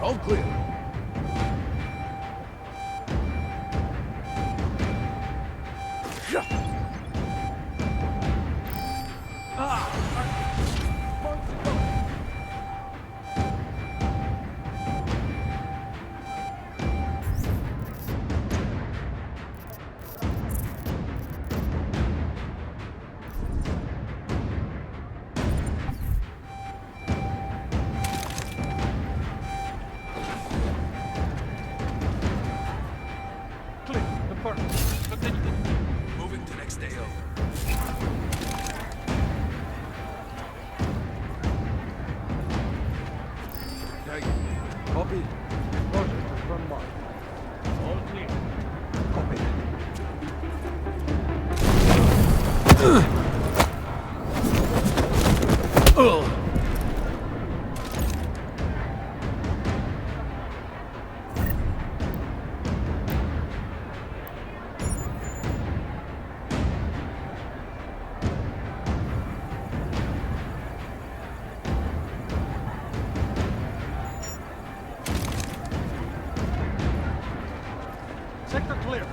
All clear. Moving to next day over. Copy. Roger, confirm mark. All clear. Copy. Sector clear.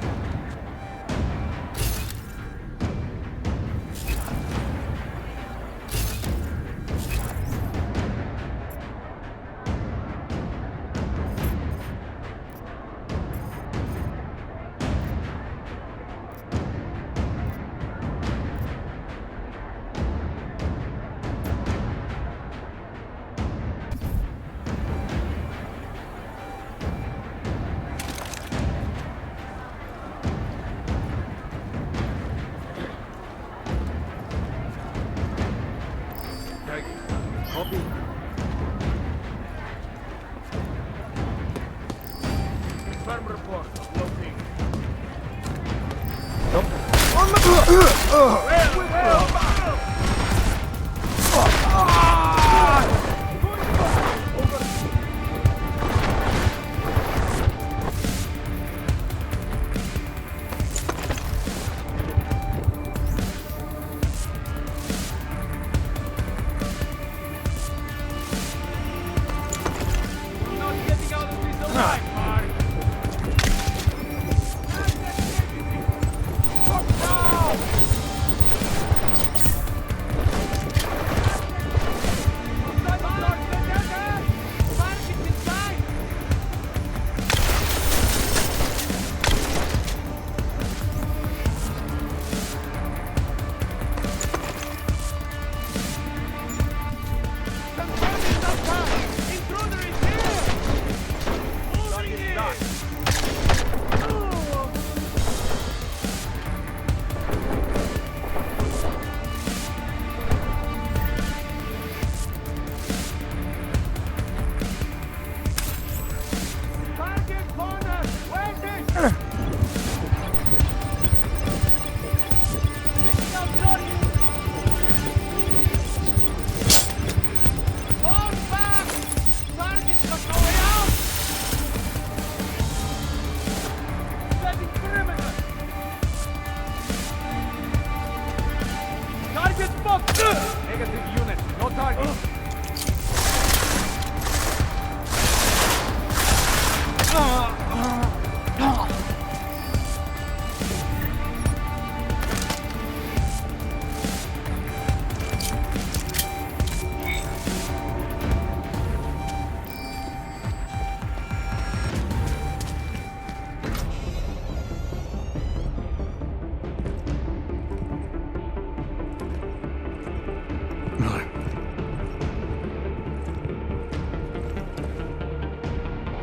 Copy. Confirm report. Loading. Negative unit, no target.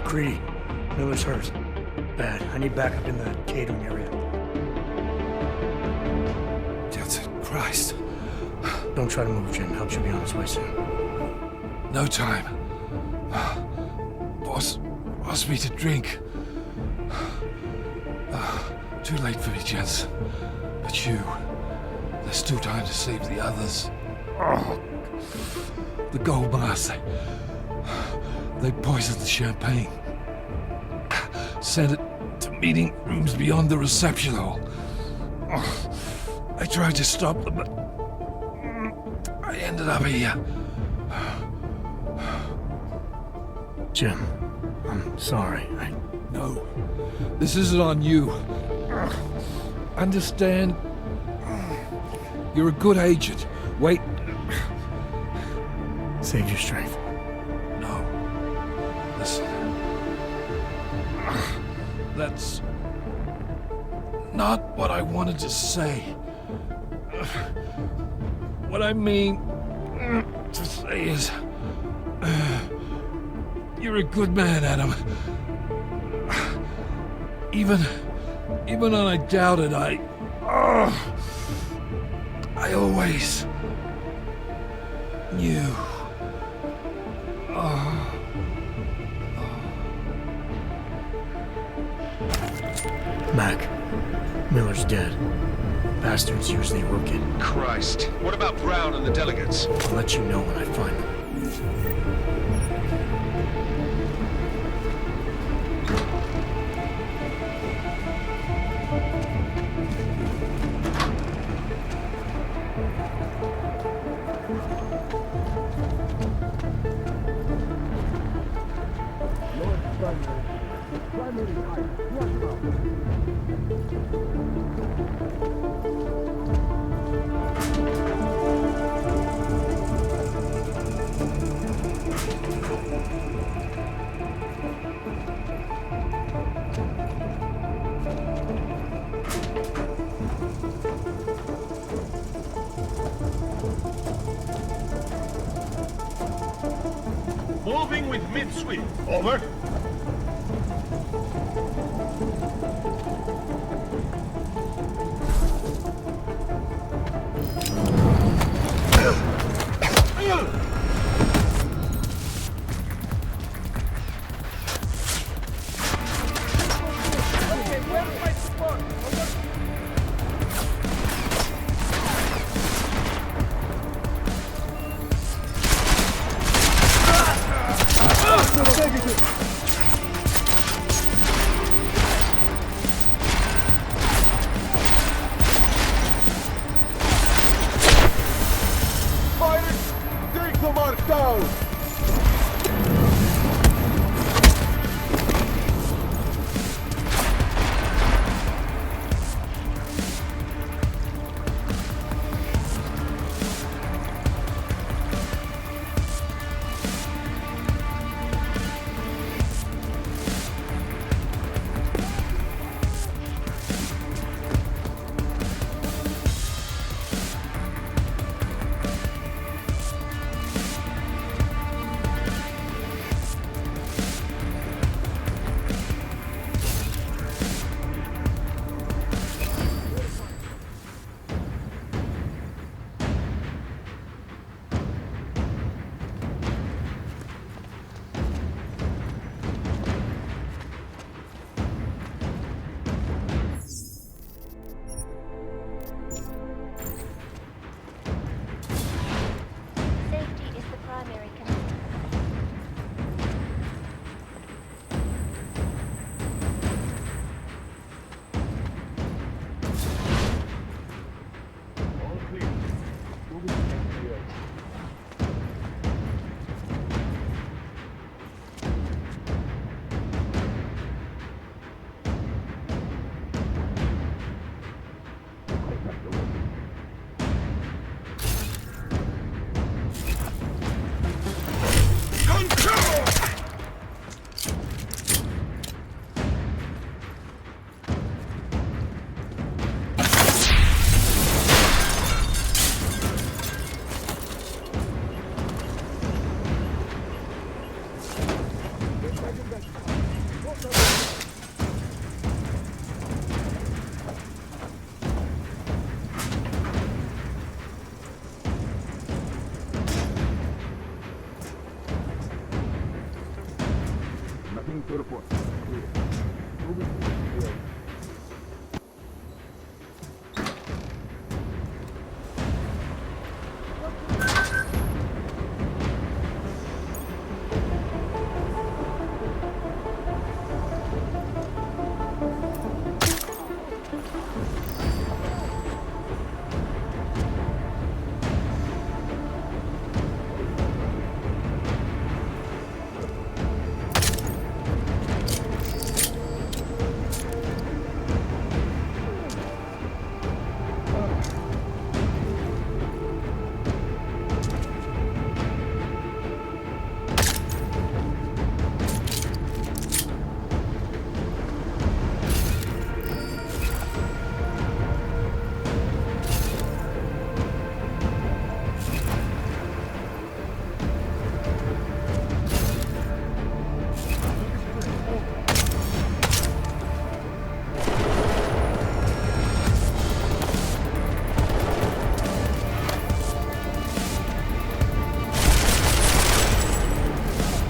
Greedy. Miller's hurt. Bad. I need backup in the catering area. Jensen, Christ. Don't try to move, Jim. Help should be on its way soon. No time. Boss wants me to drink. Too late for me, Jensen. But you, there's still time to save the others. The gold mask, they poisoned the champagne. Sent it to meeting rooms beyond the reception hall. I tried to stop them, but I ended up here. Jim, I'm sorry. No, this isn't on you. Understand? You're a good agent. Wait. Save your strength. No. Listen. That's not what I wanted to say. What I mean to say is, you're a good man, Adam. Even when I doubted, I always knew. Mac, Miller's dead. Bastards usually work it. Christ. What about Brown and the delegates? I'll let you know when I find them. Moving with mid-sweep. Over.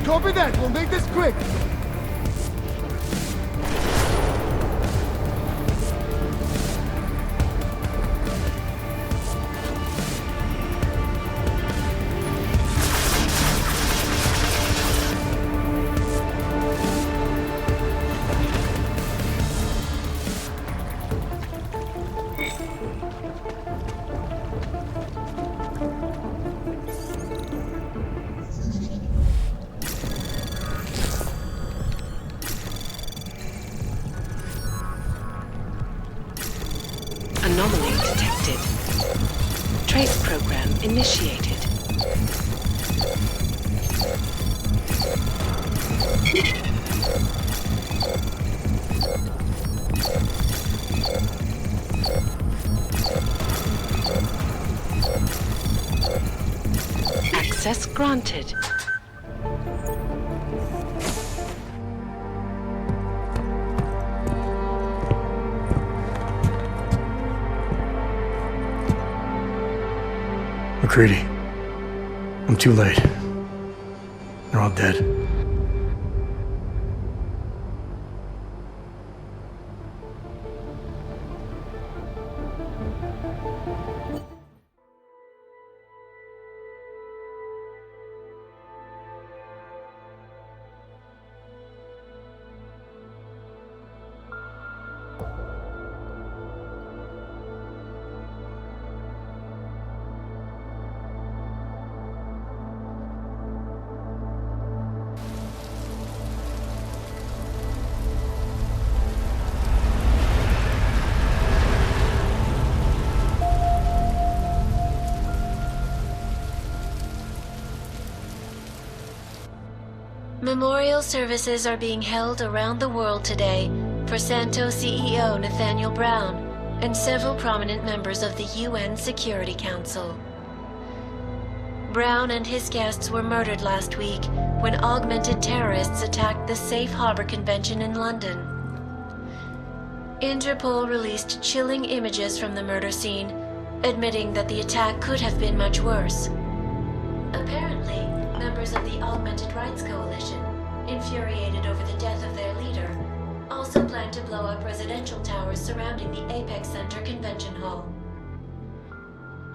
Copy that. We'll make this quick. Anomaly detected. Trace program initiated. Access granted. McCready. I'm too late. They're all dead. Memorial services are being held around the world today for Santo CEO Nathaniel Brown and several prominent members of the UN Security Council. Brown and his guests were murdered last week when augmented terrorists attacked the Safe Harbor Convention in London. Interpol released chilling images from the murder scene, admitting that the attack could have been much worse. Apparently, members of the Augmented Rights Coalition, infuriated over the death of their leader, also plan to blow up residential towers surrounding the Apex Center Convention Hall.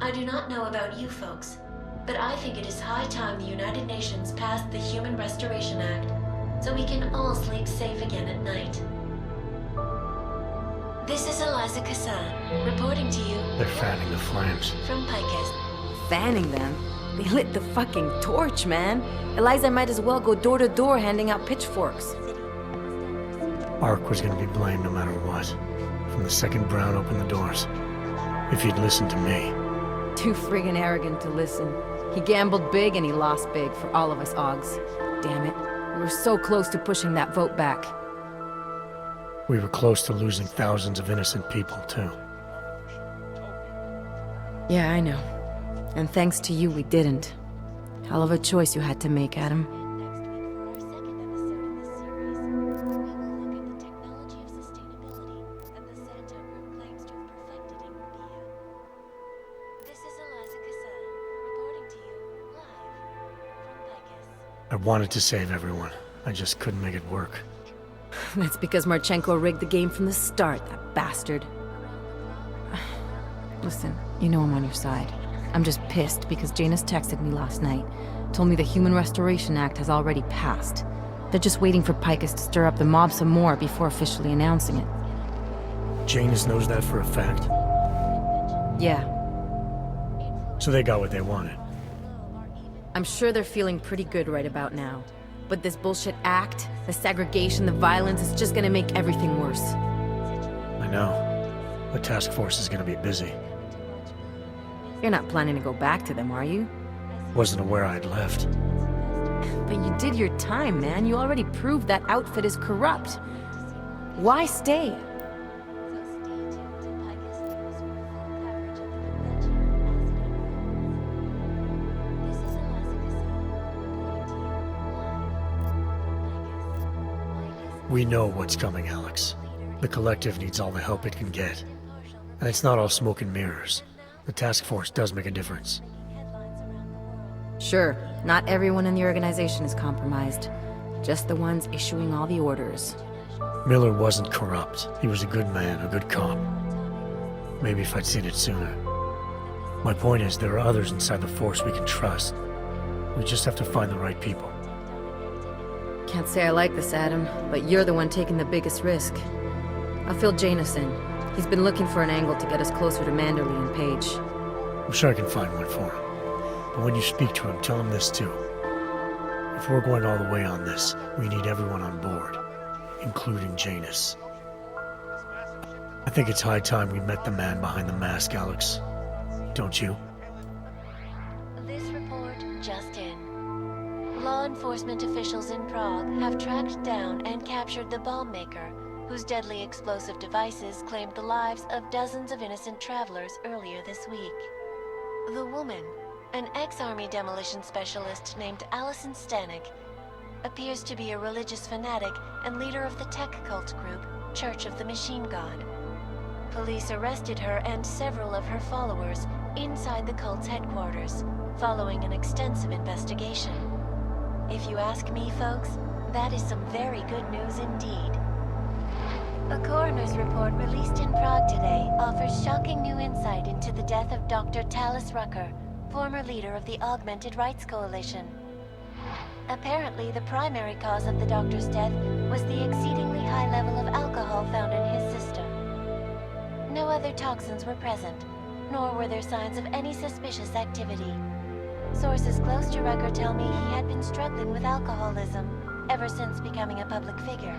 I do not know about you folks, but I think it is high time the United Nations passed the Human Restoration Act, so we can all sleep safe again at night. This is Eliza Kassan, reporting to you. They're fanning the flames. From Picus. Fanning them? They lit the fucking torch, man. Eliza might as well go door to door handing out pitchforks. Ark was gonna be blamed no matter what. From the second Brown opened the doors. If he'd listened to me. Too friggin' arrogant to listen. He gambled big and he lost big for all of us Augs. Damn it. We were so close to pushing that vote back. We were close to losing thousands of innocent people, too. Yeah, I know. And thanks to you, we didn't. Hell of a choice you had to make, Adam. I wanted to save everyone. I just couldn't make it work. That's because Marchenko rigged the game from the start, that bastard. Listen, you know I'm on your side. I'm just pissed because Janus texted me last night. Told me the Human Restoration Act has already passed. They're just waiting for Picus to stir up the mob some more before officially announcing it. Janus knows that for a fact. Yeah. So they got what they wanted. I'm sure they're feeling pretty good right about now. But this bullshit act, the segregation, the violence, is just gonna make everything worse. I know. The task force is gonna be busy. You're not planning to go back to them, are you? Wasn't aware I'd left. But you did your time, man. You already proved that outfit is corrupt. Why stay? We know what's coming, Alex. The Collective needs all the help it can get. And it's not all smoke and mirrors. The task force does make a difference. Sure, not everyone in the organization is compromised. Just the ones issuing all the orders. Miller wasn't corrupt. He was a good man, a good cop. Maybe if I'd seen it sooner. My point is, there are others inside the force we can trust. We just have to find the right people. Can't say I like this, Adam, but you're the one taking the biggest risk. I'll fill Janus in. He's been looking for an angle to get us closer to Manderley and Page. I'm sure I can find one for him. But when you speak to him, tell him this too. If we're going all the way on this, we need everyone on board, including Janus. I think it's high time we met the man behind the mask, Alex. Don't you? This report just in. Law enforcement officials in Prague have tracked down and captured the bomb maker, whose deadly explosive devices claimed the lives of dozens of innocent travelers earlier this week. The woman, an ex-army demolition specialist named Allison Stanek, appears to be a religious fanatic and leader of the tech cult group, Church of the Machine God. Police arrested her and several of her followers inside the cult's headquarters, following an extensive investigation. If you ask me, folks, that is some very good news indeed. A coroner's report released in Prague today offers shocking new insight into the death of Dr. Talis Rucker, former leader of the Augmented Rights Coalition. Apparently, the primary cause of the doctor's death was the exceedingly high level of alcohol found in his system. No other toxins were present, nor were there signs of any suspicious activity. Sources close to Rucker tell me he had been struggling with alcoholism ever since becoming a public figure.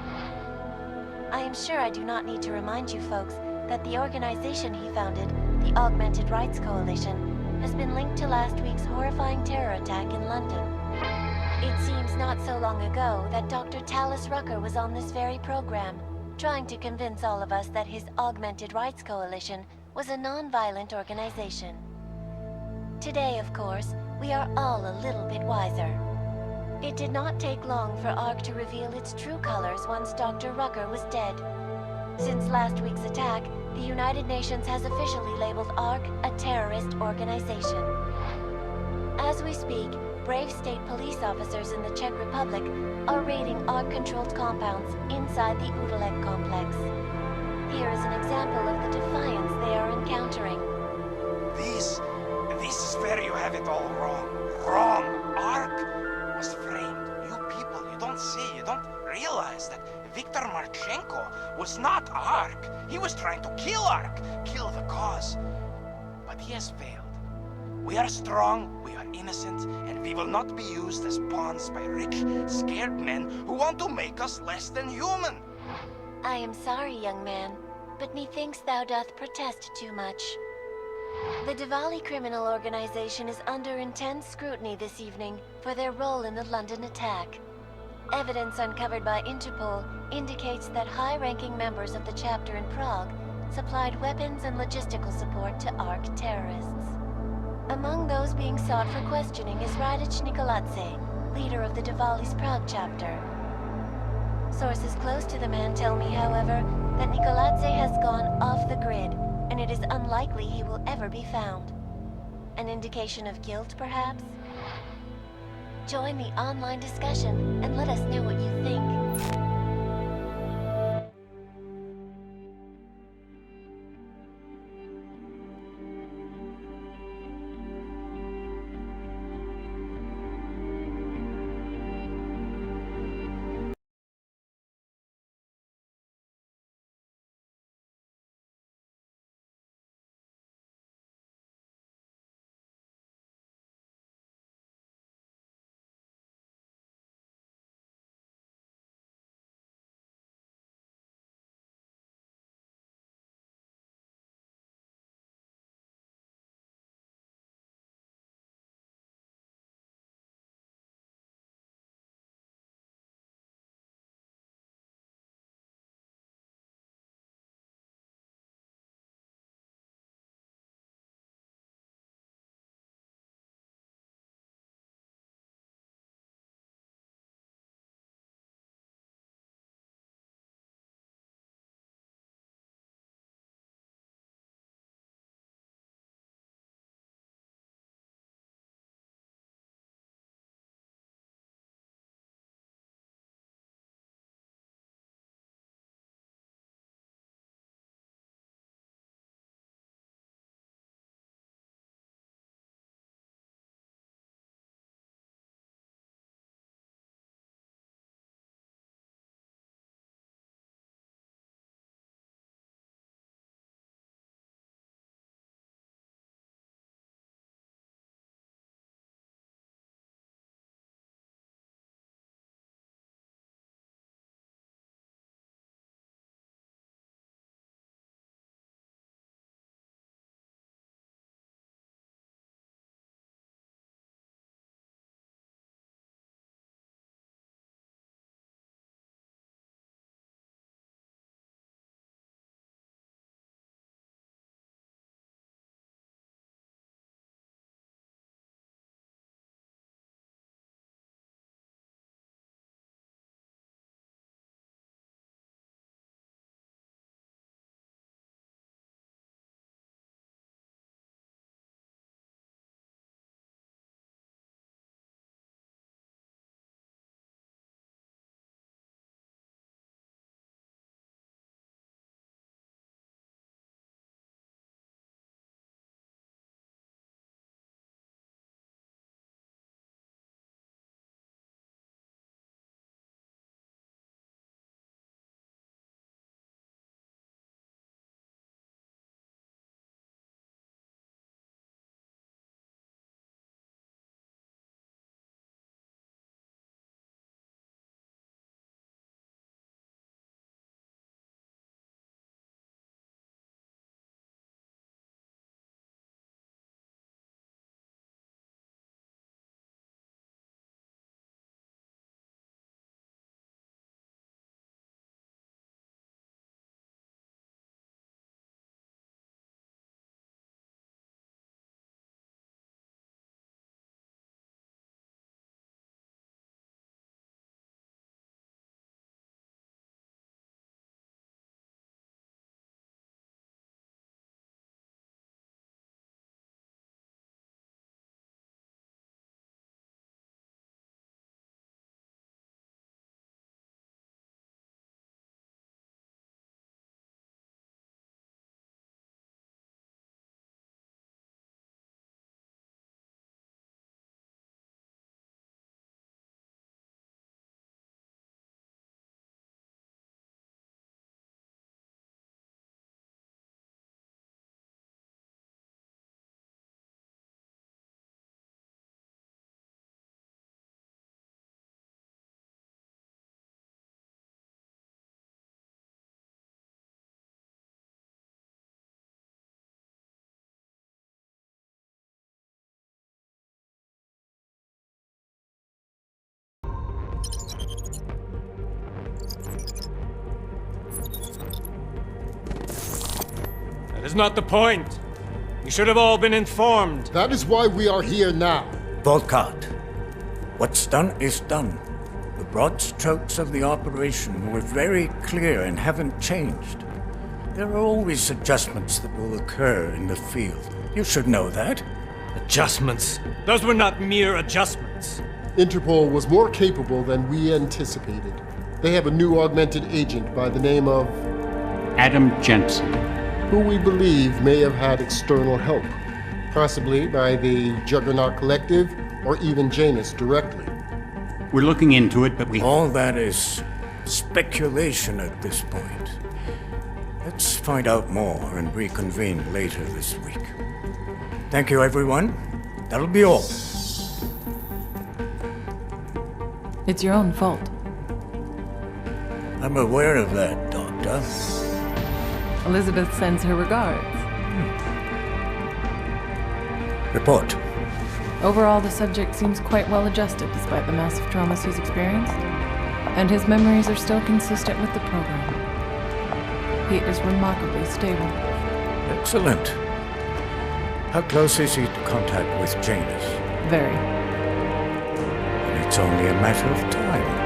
I am sure I do not need to remind you folks that the organization he founded, the Augmented Rights Coalition, has been linked to last week's horrifying terror attack in London. It seems not so long ago that Dr. Talis Rucker was on this very program, trying to convince all of us that his Augmented Rights Coalition was a non-violent organization. Today, of course, we are all a little bit wiser. It did not take long for ARC to reveal its true colors once Dr. Rucker was dead. Since last week's attack, the United Nations has officially labeled ARC a terrorist organization. As we speak, brave state police officers in the Czech Republic are raiding ARC-controlled compounds inside the Udalek complex. Here is an example of the defiance they are encountering. This is where you have it all wrong. Wrong! ARC was framed. You people, you don't see, you don't realize that Viktor Marchenko was not ARC. He was trying to kill ARC, kill the cause. But he has failed. We are strong, we are innocent, and we will not be used as pawns by rich, scared men who want to make us less than human. I am sorry, young man, but methinks thou doth protest too much. The Diwali criminal organization is under intense scrutiny this evening for their role in the London attack. Evidence uncovered by Interpol indicates that high-ranking members of the chapter in Prague supplied weapons and logistical support to ARC terrorists. Among those being sought for questioning is Radic Nikoladze, leader of the Diwali's Prague chapter. Sources close to the man tell me, however, that Nikoladze has gone off the grid, and it is unlikely he will ever be found. An indication of guilt, perhaps? Join the online discussion and let us know what you think. was not the point. You should have all been informed. That is why we are here now. Volkart, what's done is done. The broad strokes of the operation were very clear and haven't changed. There are always adjustments that will occur in the field. You should know that. Adjustments? Those were not mere adjustments. Interpol was more capable than we anticipated. They have a new augmented agent by the name of Adam Jensen, who we believe may have had external help, possibly by the Juggernaut Collective or even Janus directly. we're looking into it, but we... All that is speculation at this point. Let's find out more and reconvene later this week. Thank you, everyone. That'll be all. It's your own fault. I'm aware of that, Doctor. Elizabeth sends her regards. Report. Overall, the subject seems quite well adjusted despite the massive traumas he's experienced, and his memories are still consistent with the program. He is remarkably stable. Excellent. How close is he to contact with Janus? Very. And it's only a matter of time.